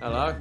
Hello?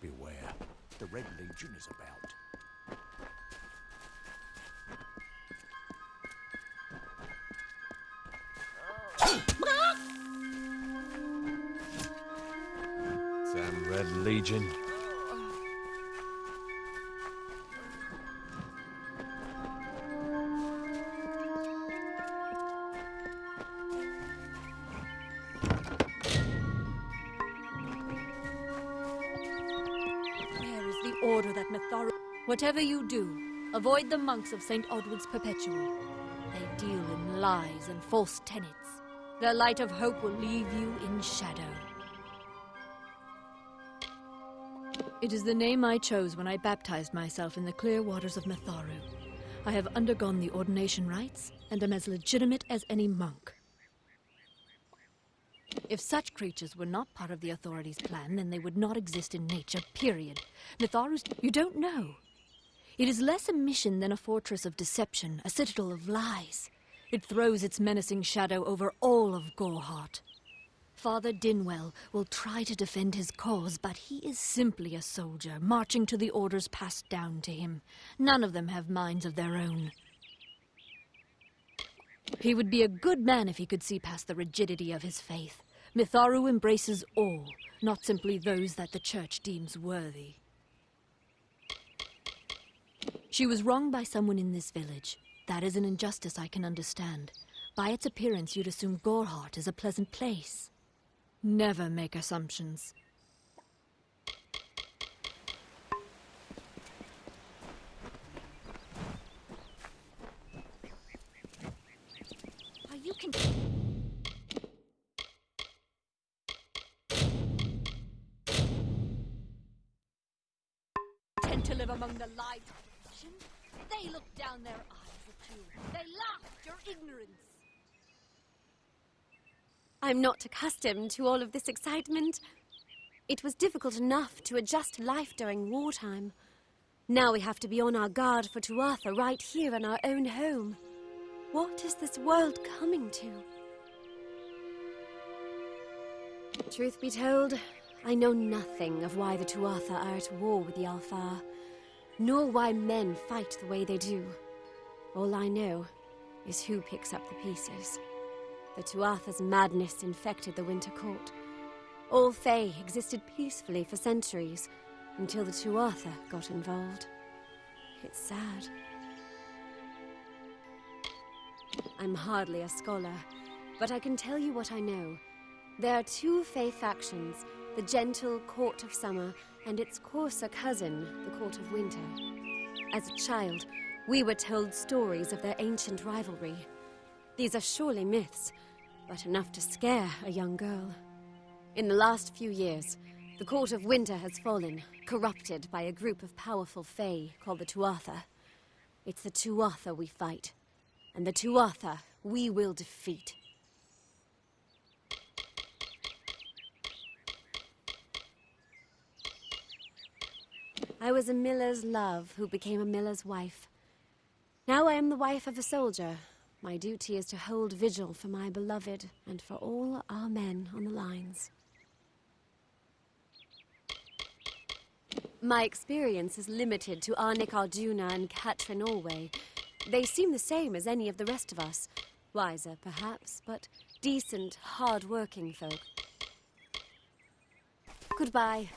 Beware, the Red Legion is about. Damn Red Legion. Where is the order that Matharu... Whatever you do, avoid the monks of St. Odward's Perpetual. They deal in lies and false tenets. Their light of hope will leave you in shadow. It is the name I chose when I baptized myself in the clear waters of Matharu. I have undergone the ordination rites and am as legitimate as any monk. If such creatures were not part of the authorities' plan, then they would not exist in nature, period. Matharu's... You don't know. It is less a mission than a fortress of deception, a citadel of lies. It throws its menacing shadow over all of Goreheart. Father Dinwell will try to defend his cause, but he is simply a soldier, marching to the orders passed down to him. None of them have minds of their own. He would be a good man if he could see past the rigidity of his faith. Matharu embraces all, not simply those that the Church deems worthy. She was wronged by someone in this village. That is an injustice I can understand. By its appearance, you'd assume Goreheart is a pleasant place. Never make assumptions. You can... tend to live among the lives of the nation. They look down their eyes at you. They laugh at your ignorance. I'm not accustomed to all of this excitement. It was difficult enough to adjust to life during wartime. Now we have to be on our guard for Tuatha right here in our own home. What is this world coming to? Truth be told, I know nothing of why the Tuatha are at war with the Alfar, nor why men fight the way they do. All I know is who picks up the pieces. The Tuatha's madness infected the Winter Court. All Fae existed peacefully for centuries, until the Tuatha got involved. It's sad. I'm hardly a scholar, but I can tell you what I know. There are two Fae factions, the gentle Court of Summer and its coarser cousin, the Court of Winter. As a child, we were told stories of their ancient rivalry. These are surely myths, but enough to scare a young girl. In the last few years, the Court of Winter has fallen, corrupted by a group of powerful Fae called the Tuatha. It's the Tuatha we fight, and the Tuatha we will defeat. I was a miller's love who became a miller's wife. Now I am the wife of a soldier. My duty is to hold vigil for my beloved and for all our men on the lines. My experience is limited to Arnik Arjuna and Katrin Orway. They seem the same as any of the rest of us. Wiser, perhaps, but decent, hard-working folk. Goodbye.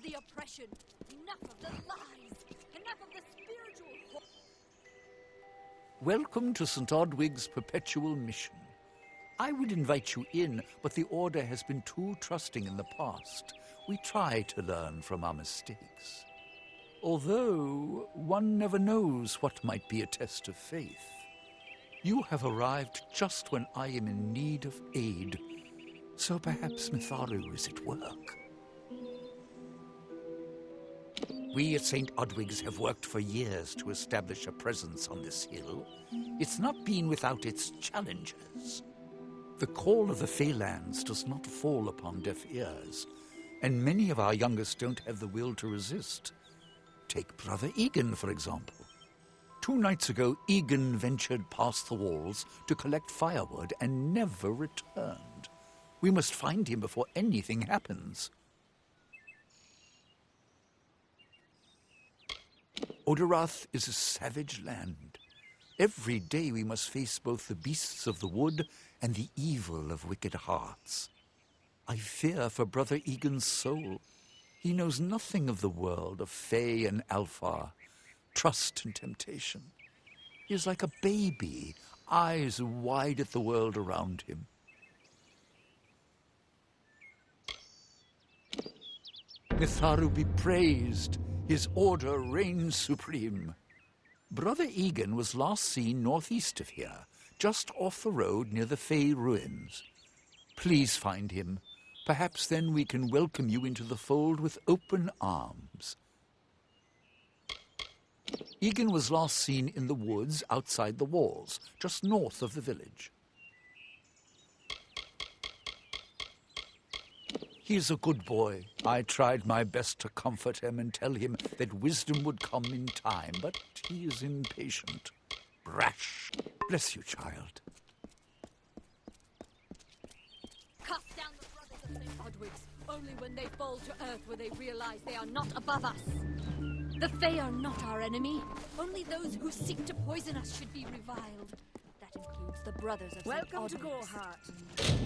the oppression. Enough of the lies. Enough of the spiritual... Welcome to St. Odwig's perpetual mission. I would invite you in, but the Order has been too trusting in the past. We try to learn from our mistakes. Although, one never knows what might be a test of faith. You have arrived just when I am in need of aid, so perhaps Mitharu is at work. We at St. Odwig's have worked for years to establish a presence on this hill. It's not been without its challenges. The call of the Feylands does not fall upon deaf ears, and many of our youngest don't have the will to resist. Take Brother Egan, for example. 2 nights ago, Egan ventured past the walls to collect firewood and never returned. We must find him before anything happens. Oderath is a savage land. Every day we must face both the beasts of the wood and the evil of wicked hearts. I fear for Brother Egan's soul. He knows nothing of the world of Fey and Alpha, trust and temptation. He is like a baby, eyes wide at the world around him. Mitharu be praised. His order reigns supreme. Brother Egan was last seen northeast of here, just off the road near the Fey ruins. Please find him. Perhaps then we can welcome you into the fold with open arms. Egan was last seen in the woods outside the walls, just north of the village. He is a good boy. I tried my best to comfort him and tell him that wisdom would come in time, but he is impatient. Brash. Bless you, child. Cast down the brothers of St. Odwig's. Only when they fall to earth will they realize they are not above us. The Fae are not our enemy. Only those who seek to poison us should be reviled. That includes the brothers of St. Welcome to Odwig's. Goreheart.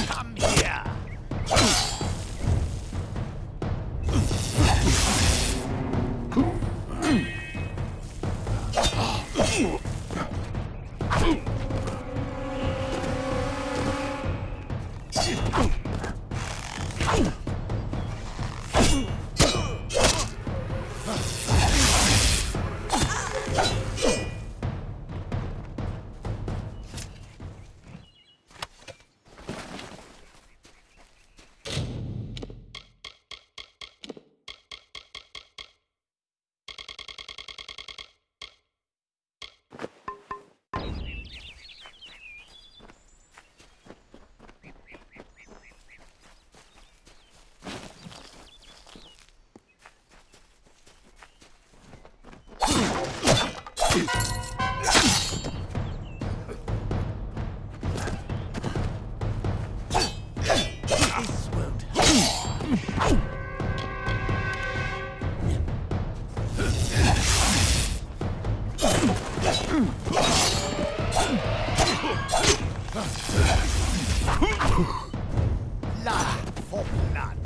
Come here! La for blood.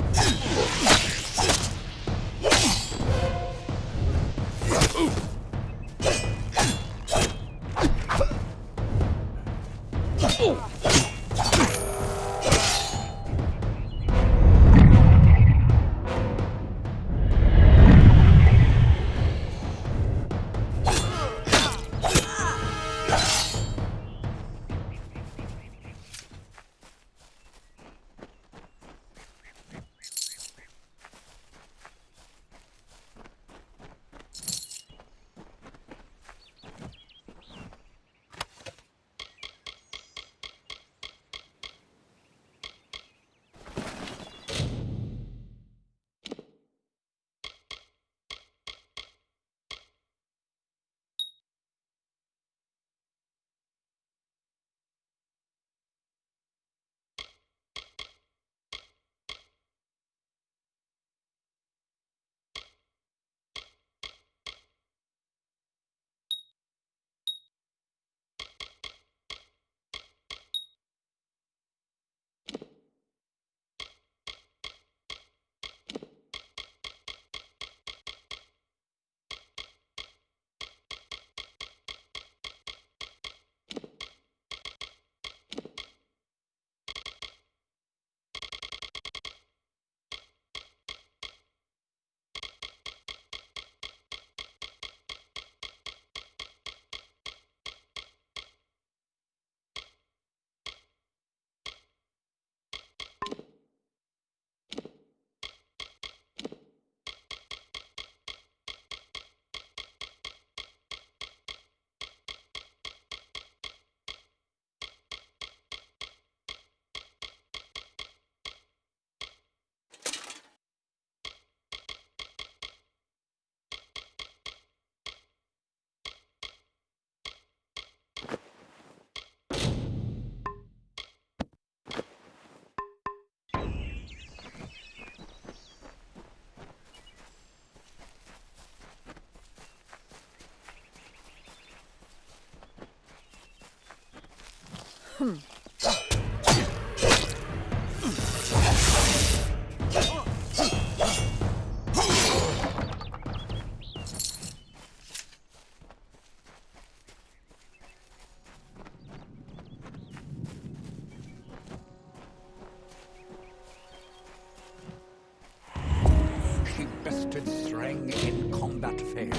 strang in combat fair,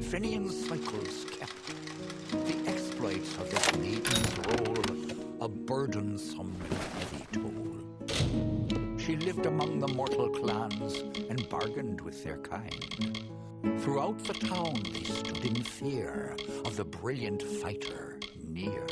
Finian's cycles kept the exploits of this maiden's role a burdensome and heavy toll. She lived among the mortal clans and bargained with their kind. Throughout the town they stood in fear of the brilliant fighter near.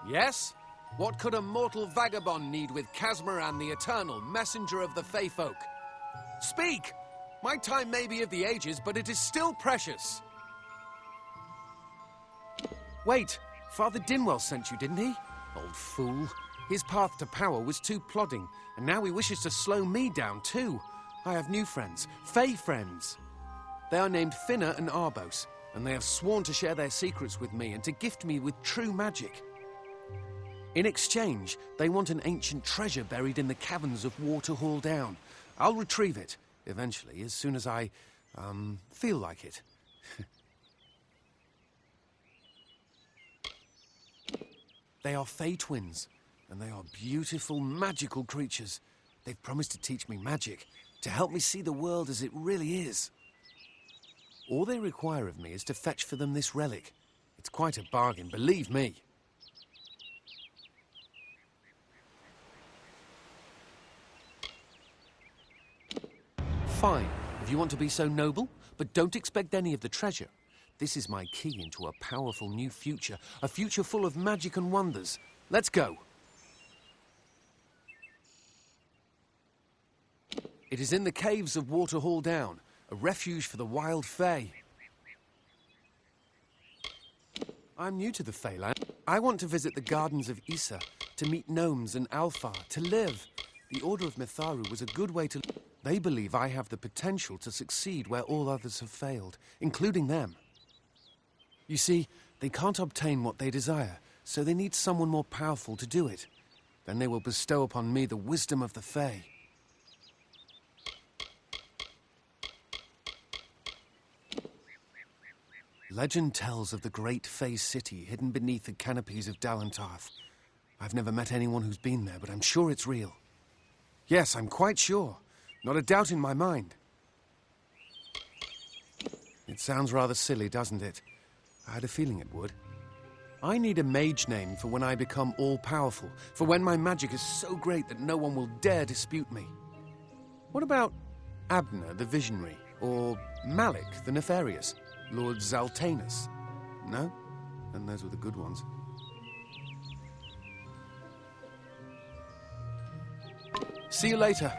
Yes? What could a mortal vagabond need with Casmaran the Eternal, messenger of the Fey folk? Speak! My time may be of the ages, but it is still precious. Wait, Father Dinwell sent you, didn't he? Old fool. His path to power was too plodding, and now he wishes to slow me down too. I have new friends, Fey friends. They are named Finna and Arbos, and they have sworn to share their secrets with me and to gift me with true magic. In exchange, they want an ancient treasure buried in the caverns of Waterhall Down. I'll retrieve it, eventually, as soon as I, feel like it. They are Fey twins, and they are beautiful, magical creatures. They've promised to teach me magic, to help me see the world as it really is. All they require of me is to fetch for them this relic. It's quite a bargain, believe me. Fine, if you want to be so noble, but don't expect any of the treasure. This is my key into a powerful new future, a future full of magic and wonders. Let's go. It is in the caves of Waterhall Down, a refuge for the wild Fey. I'm new to the Feyland. I want to visit the gardens of Issa, to meet gnomes and Alfar, to live. The Order of Mitharu was a good way to... They believe I have the potential to succeed where all others have failed, including them. You see, they can't obtain what they desire, so they need someone more powerful to do it. Then they will bestow upon me the wisdom of the Fey. Legend tells of the great Fey city hidden beneath the canopies of Dalantarth. I've never met anyone who's been there, but I'm sure it's real. Yes, I'm quite sure. Not a doubt in my mind. It sounds rather silly, doesn't it? I had a feeling it would. I need a mage name for when I become all-powerful, for when my magic is so great that no one will dare dispute me. What about Abner the Visionary, or Malik the Nefarious, Lord Zaltanus? No? Then those were the good ones. See you later.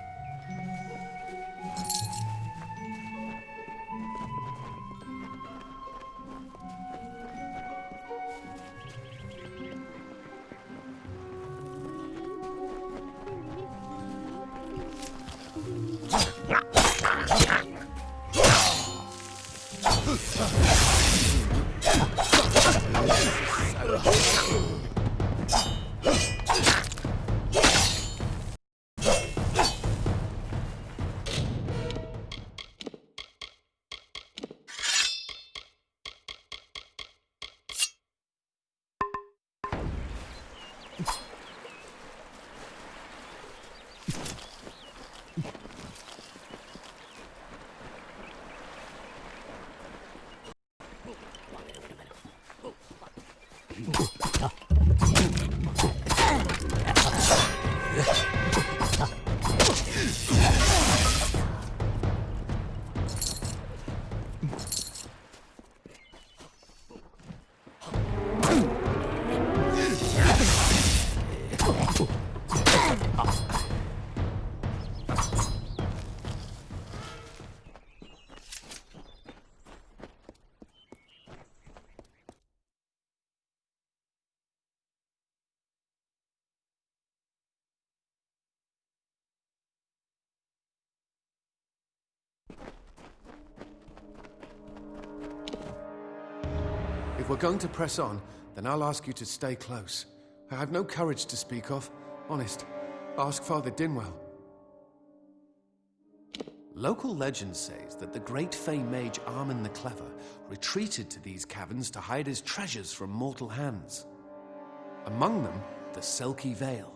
If we're going to press on, then I'll ask you to stay close. I have no courage to speak of. Honest. Ask Father Dinwell. Local legend says that the great Fey mage Armin the Clever retreated to these caverns to hide his treasures from mortal hands. Among them, the Selkie Vale.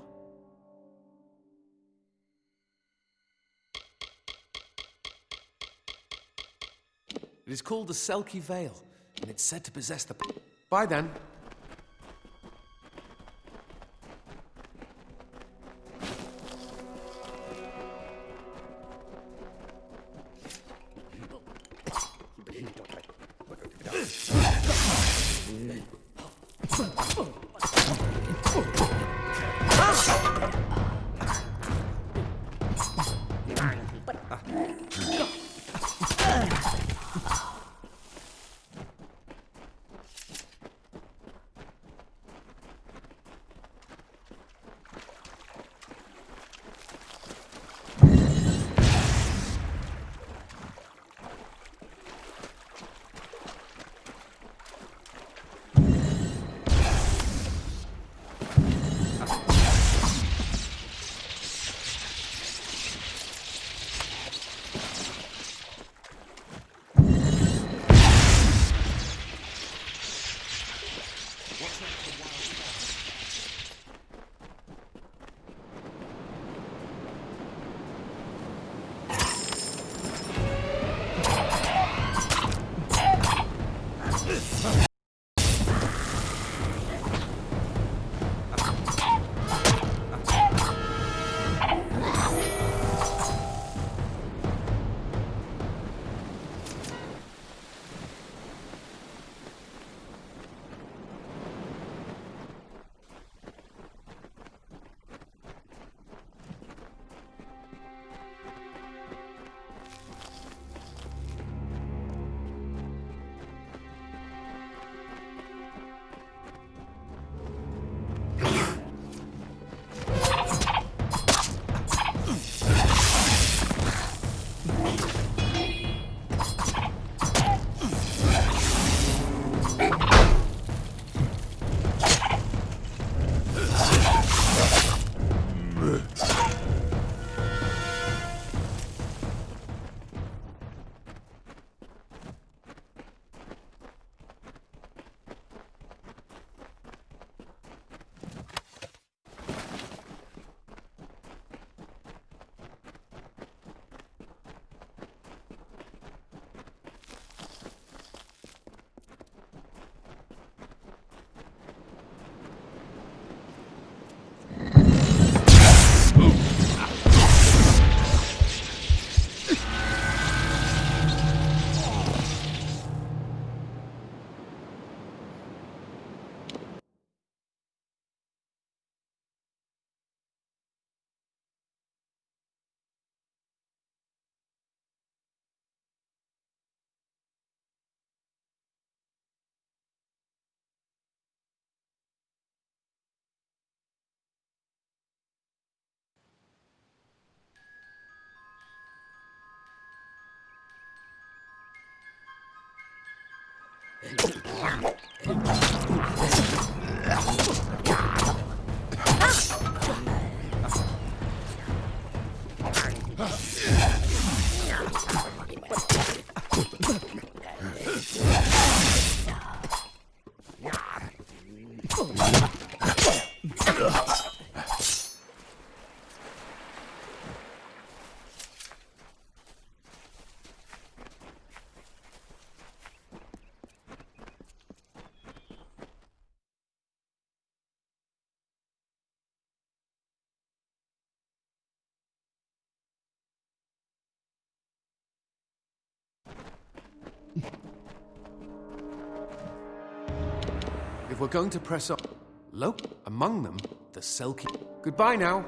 It is called the Selkie Vale, and it's said to possess the... Bye then. If we're going to press on... Among them, the Selkie. Goodbye now.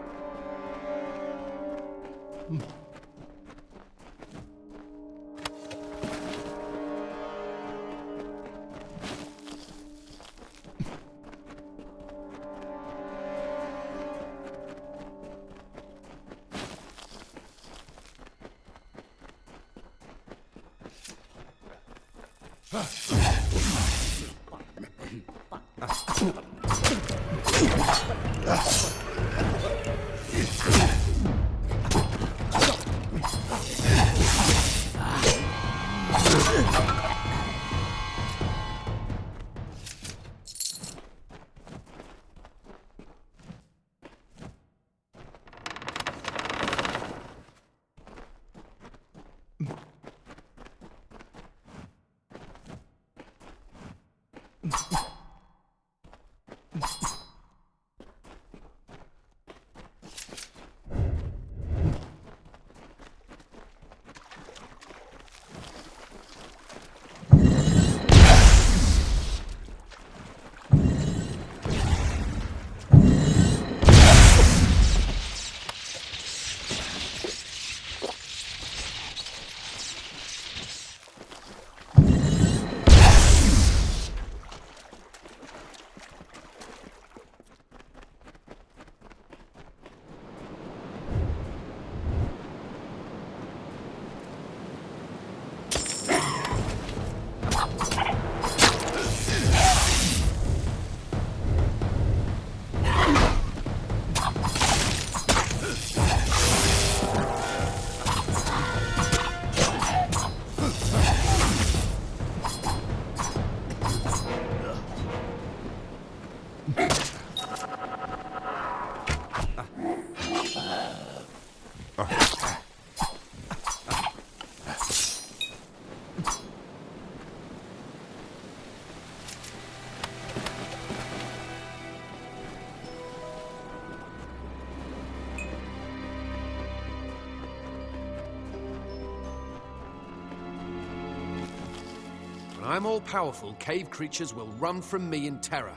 When I'm all-powerful, cave creatures will run from me in terror.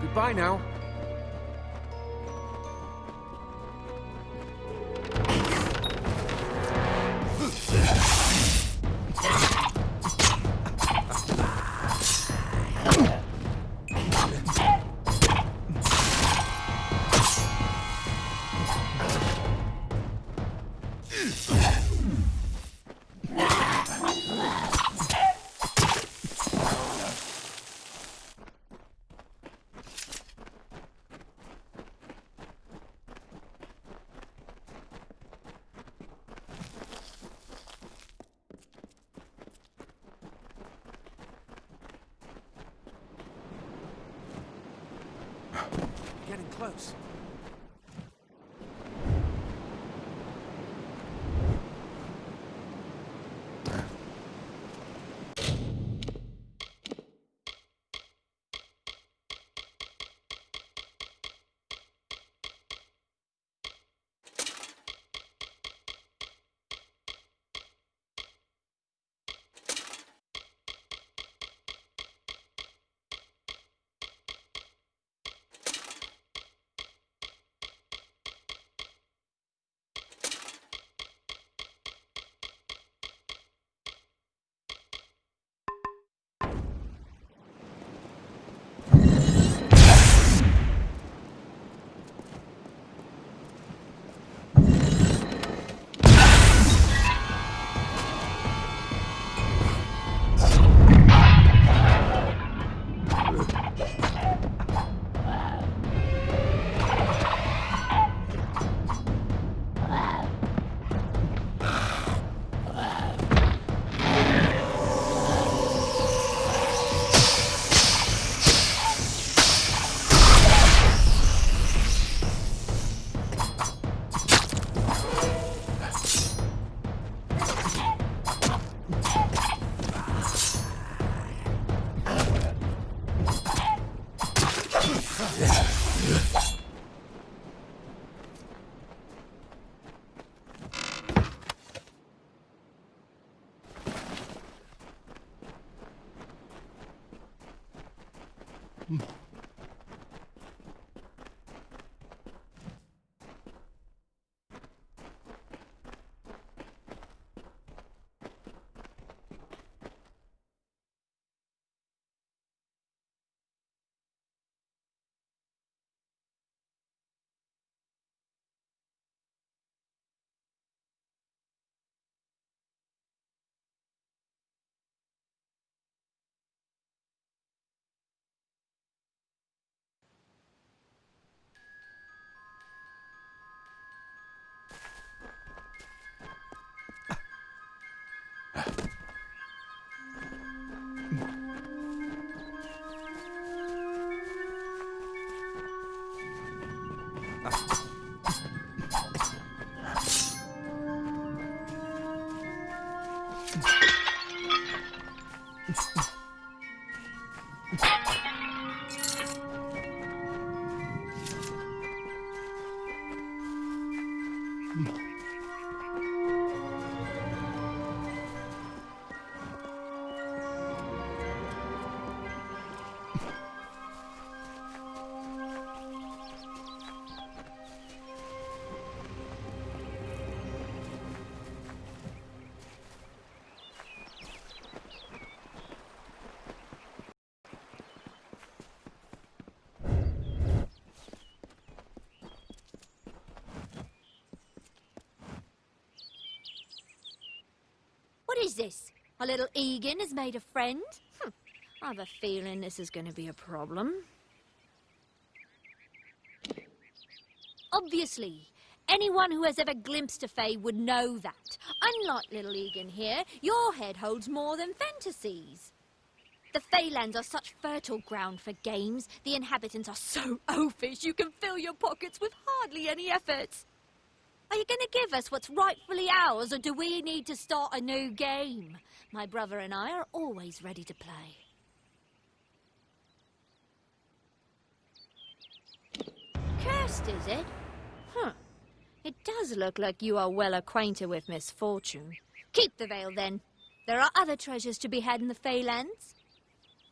Goodbye now. Getting close. What is this? Our little Egan has made a friend? I have a feeling this is going to be a problem. Obviously, anyone who has ever glimpsed a fae would know that. Unlike little Egan here, your head holds more than fantasies. The Feylands are such fertile ground for games. The inhabitants are so oafish you can fill your pockets with hardly any effort. Are you going to give us what's rightfully ours, or do we need to start a new game? My brother and I are always ready to play. Cursed, is it? Huh. It does look like you are well acquainted with misfortune. Keep the veil, then. There are other treasures to be had in the Feylands.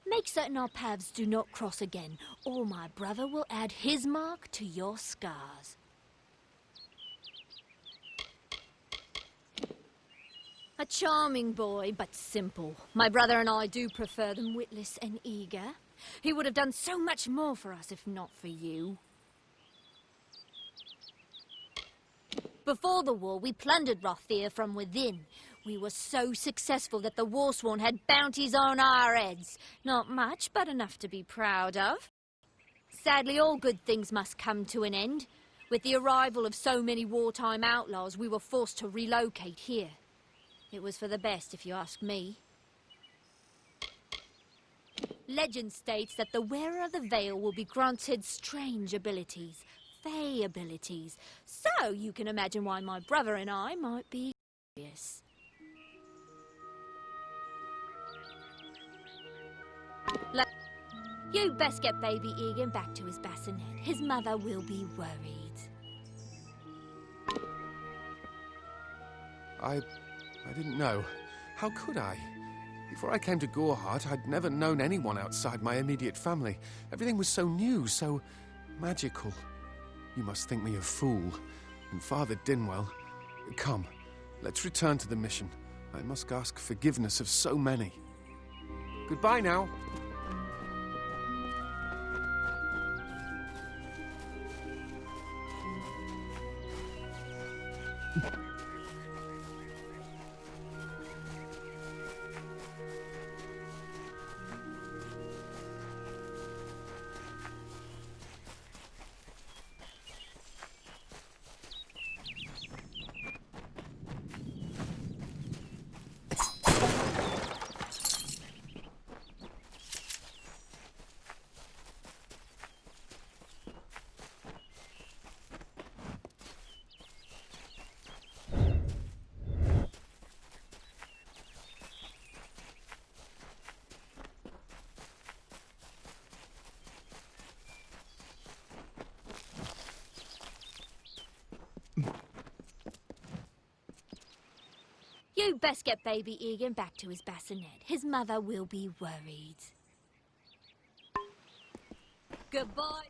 Make certain our paths do not cross again, or my brother will add his mark to your scars. A charming boy, but simple. My brother and I do prefer them witless and eager. He would have done so much more for us if not for you. Before the war, we plundered Rothier from within. We were so successful that the Warsworn had bounties on our heads. Not much, but enough to be proud of. Sadly, all good things must come to an end. With the arrival of so many wartime outlaws, we were forced to relocate here. It was for the best, if you ask me. Legend states that the wearer of the veil will be granted strange abilities, fey abilities. So you can imagine why my brother and I might be curious. You best get baby Egan back to his bassinet. His mother will be worried. I didn't know. How could I? Before I came to Goreheart, I'd never known anyone outside my immediate family. Everything was so new, so magical. You must think me a fool. And Father Dinwell... Come, let's return to the mission. I must ask forgiveness of so many. Goodbye now. You best get baby Egan back to his bassinet. His mother will be worried. Goodbye.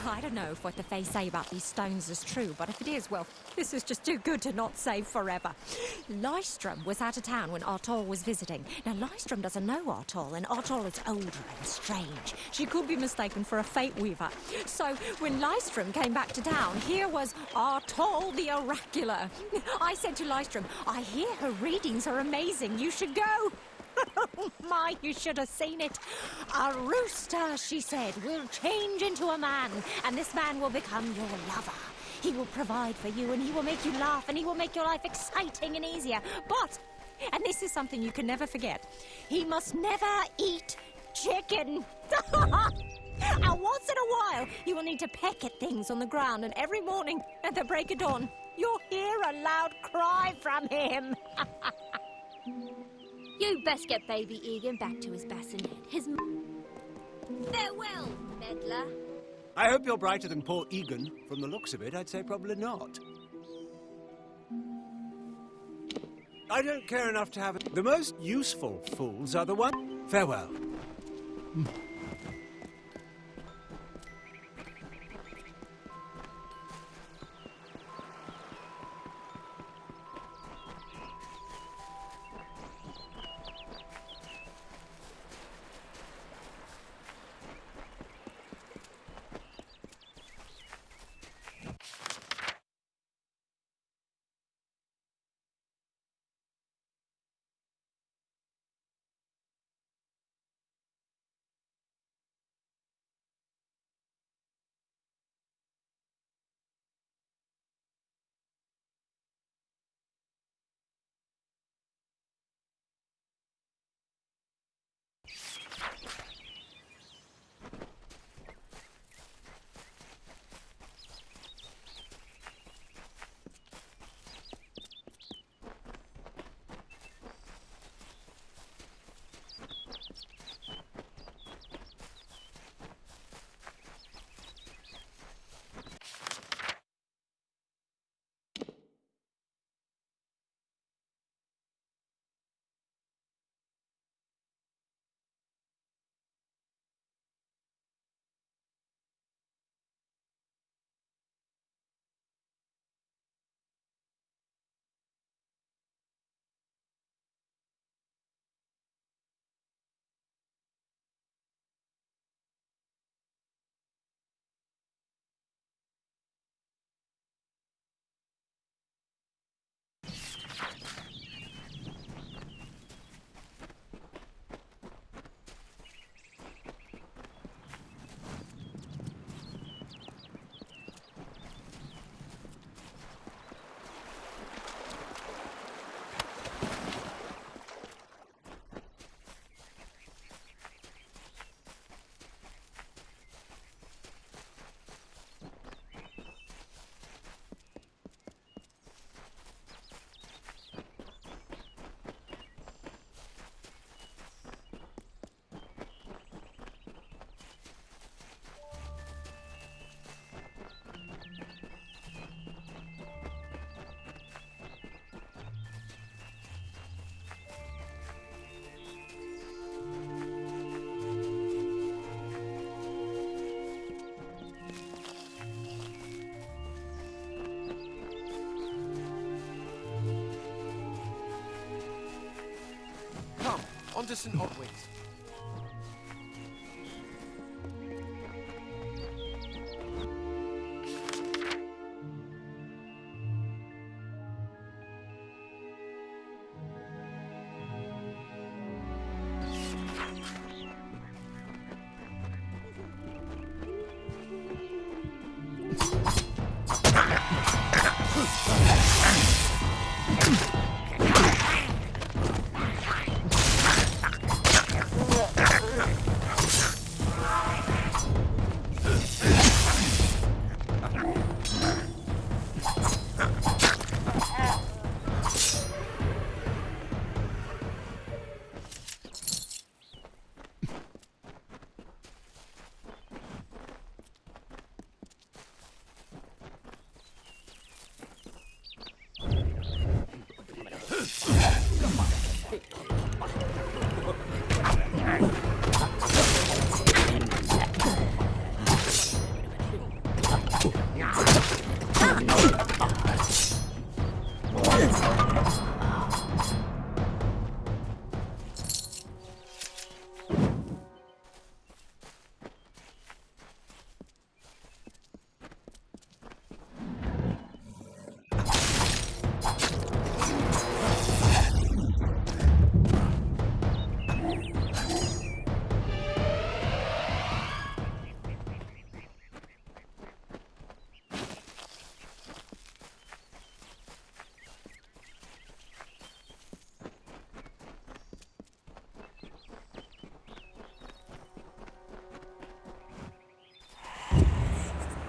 I don't know if what the Fae say about these stones is true, but if it is, well, this is just too good to not save forever. Lystrom was out of town when Artol was visiting. Now, Lystrom doesn't know Artol, and Artol is older and strange. She could be mistaken for a fate weaver. So, when Lystrom came back to town, here was Artol the Oracular. I said to Lystrom, I hear her readings are amazing. You should go. Oh my, you should have seen it. A rooster, she said, will change into a man, and this man will become your lover. He will provide for you, and he will make you laugh, and he will make your life exciting and easier. But, and this is something you can never forget, he must never eat chicken. And once in a while, you will need to peck at things on the ground, and every morning at the break of dawn, you'll hear a loud cry from him. You best get baby Egan back to his bassinet. His farewell, meddler. I hope you're brighter than poor Egan. From the looks of it, I'd say probably not. I don't care enough to have it. The most useful fools are the ones. Farewell. On to St. Odwig's.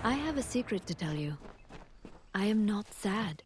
I have a secret to tell you. I am not sad.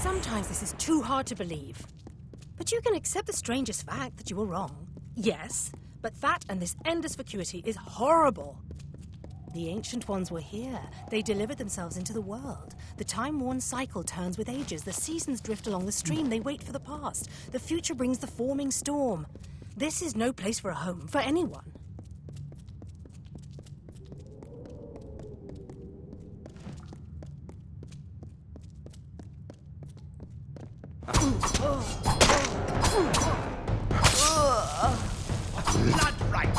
Sometimes this is too hard to believe. But you can accept the strangest fact that you were wrong. Yes, but that and this endless vacuity is horrible. The Ancient Ones were here. They delivered themselves into the world. The time-worn cycle turns with ages. The seasons drift along the stream. They wait for the past. The future brings the forming storm. This is no place for a home, for anyone. Blood right!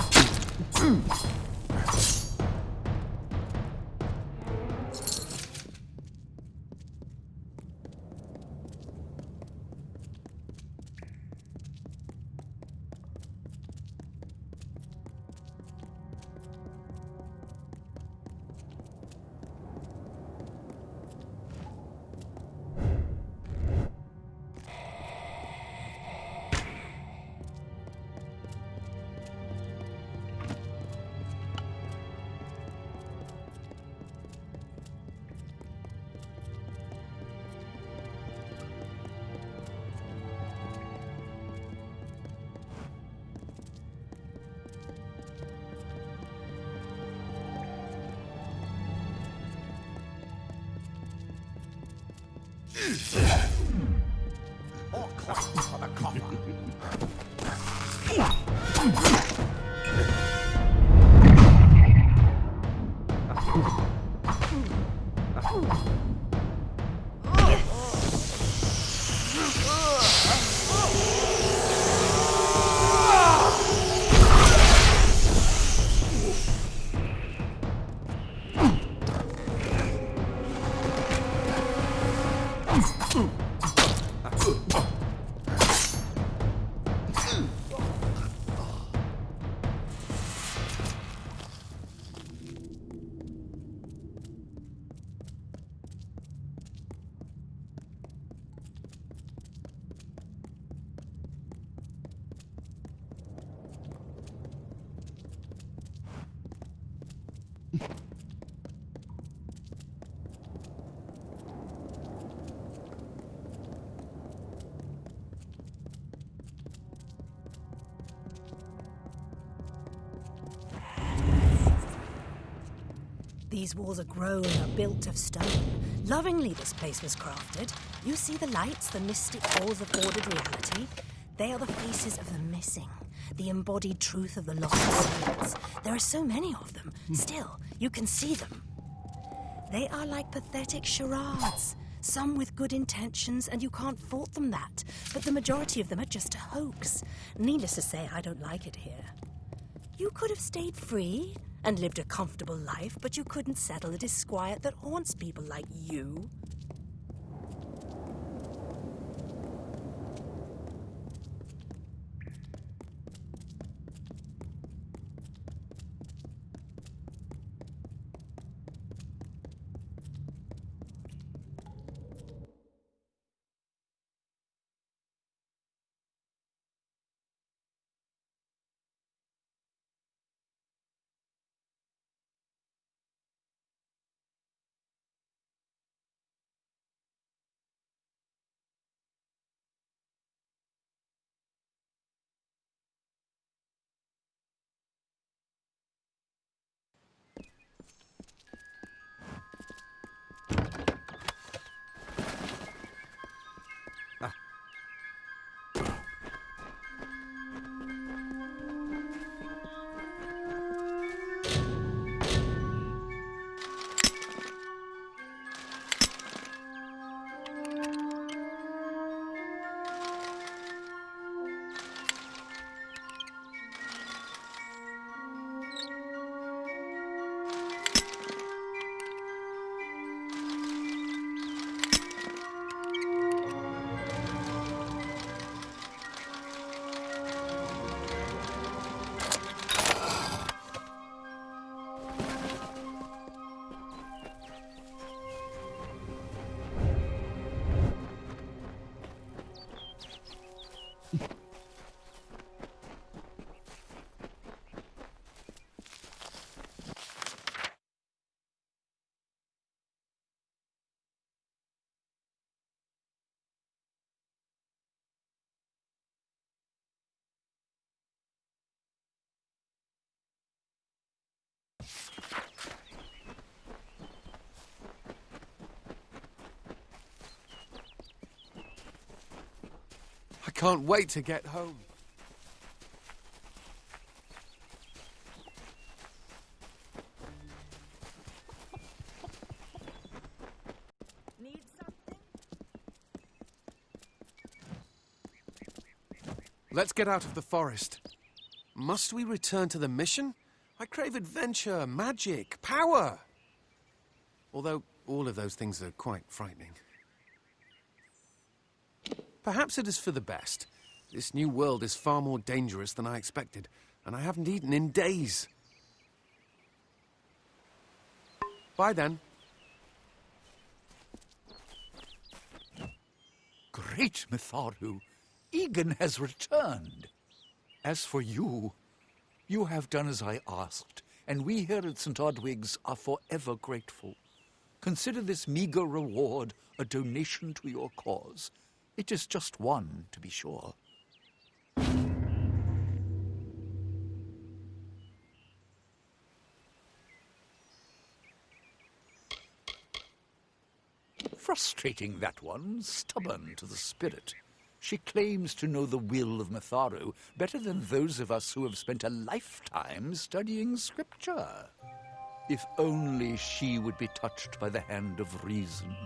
More cloth for the coffer. These walls are grown, are built of stone. Lovingly this place was crafted. You see the lights, the mystic walls of ordered reality? They are the faces of the missing, the embodied truth of the lost souls. There are so many of them. Still, you can see them. They are like pathetic charades. Some with good intentions, and you can't fault them that. But the majority of them are just a hoax. Needless to say, I don't like it here. You could have stayed free and lived a comfortable life, but you couldn't settle the disquiet that haunts people like you. can't wait to get home. Need something? Let's get out of the forest. Must we return to the mission? I crave adventure, magic, power. Although all of those things are quite frightening. Perhaps it is for the best. This new world is far more dangerous than I expected, and I haven't eaten in days. Bye then. Great Mitharu! Egan has returned. As for you, you have done as I asked, and we here at St. Odwig's are forever grateful. Consider this meager reward a donation to your cause. It is just one, to be sure. Frustrating, that one, stubborn to the spirit. She claims to know the will of Mitharu better than those of us who have spent a lifetime studying scripture. If only she would be touched by the hand of reason.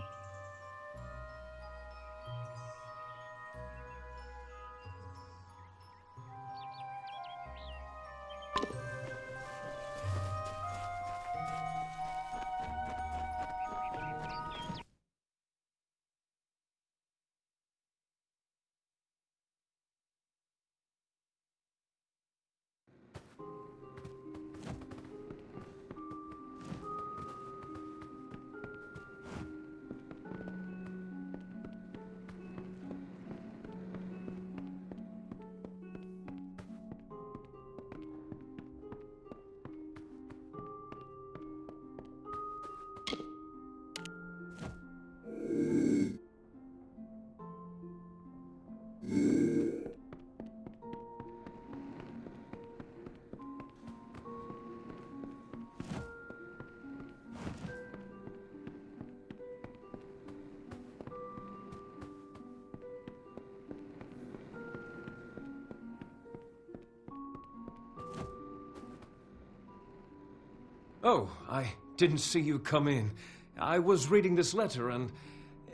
Oh, I didn't see you come in. I was reading this letter, and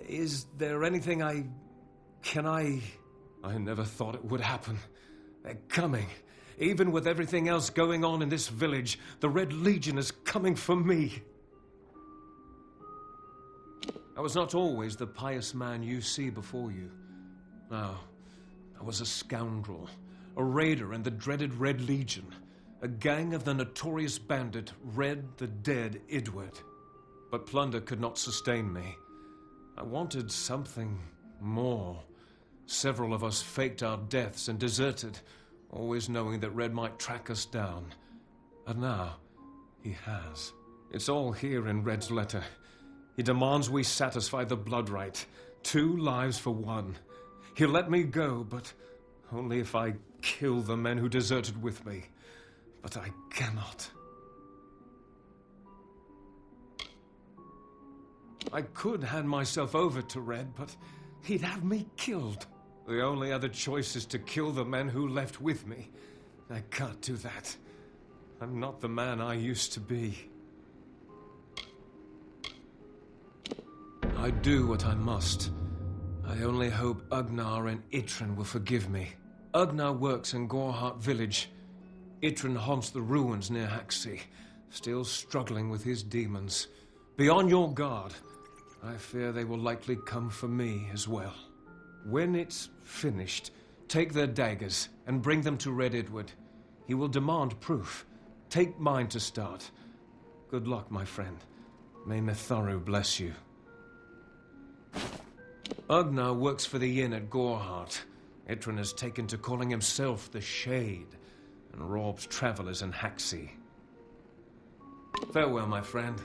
is there anything I never thought it would happen. They're coming. Even with everything else going on in this village, the Red Legion is coming for me. I was not always the pious man you see before you. No, I was a scoundrel, a raider in the dreaded Red Legion. A gang of the notorious bandit, Red the Dead Idward. But plunder could not sustain me. I wanted something more. Several of us faked our deaths and deserted, always knowing that Red might track us down. And now, he has. It's all here in Red's letter. He demands we satisfy the blood rite. 2 lives for 1. He'll let me go, but only if I kill the men who deserted with me. But I cannot. I could hand myself over to Red, but he'd have me killed. The only other choice is to kill the men who left with me. I can't do that. I'm not the man I used to be. I do what I must. I only hope Ugnar and Itrin will forgive me. Ugnar works in Gorhart village. Itrin haunts the ruins near Haxi, still struggling with his demons. Be on your guard. I fear they will likely come for me as well. When it's finished, take their daggers and bring them to Red Idward. He will demand proof. Take mine to start. Good luck, my friend. May Mitharu bless you. Ugnar works for the inn at Gorhart. Itrin has taken to calling himself the Shade, and robs travelers in Haxi. Farewell, my friend.